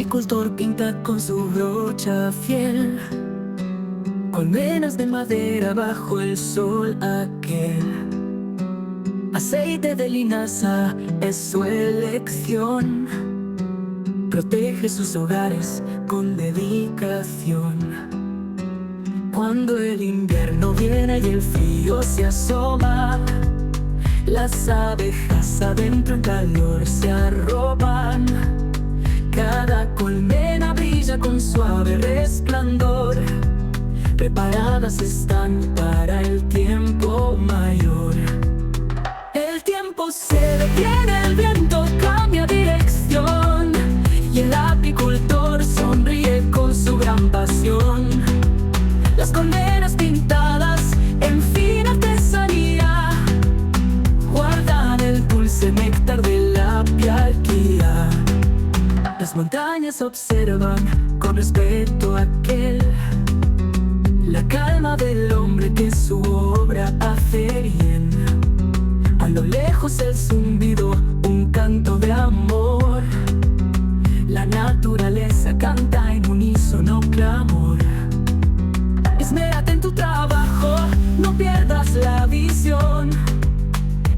apicultor pinta con su brocha fiel colmenas de madera bajo el sol aquel. Aceite de linaza es su elección, protege sus hogares con dedicación. Cuando el invierno viene y el frío se asoma, las abejas adentro en calor se arropan. Cada colmena brilla con suave resplandor, preparadas están para el tiempo mayor. El tiempo se detiene, el viento cambia dirección y el apicultor sonríe con su gran pasión. Las colmenas pintadas en fina artesanía guardan el dulce néctar de la apiarquía. Las montañas observan con respeto aquel, la calma del hombre que su obra hace bien. A lo lejos el zumbido, un canto de amor. La naturaleza canta en unísono clamor. Esmérate en tu trabajo, no pierdas la visión.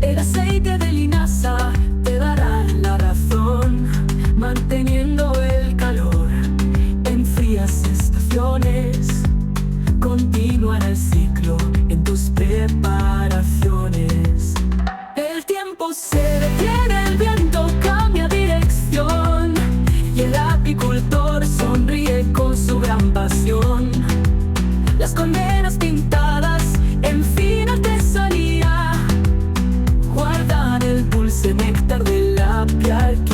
El aceite de linaza te dará la razón, manteniendo el calor en frías estaciones. Continuará el ciclo en tus preparaciones. El tiempo se detiene, el viento cambia dirección y el apicultor sonríe con su gran pasión. Las colmenas pintadas en fina artesanía guardan el dulce néctar de la apiarquía.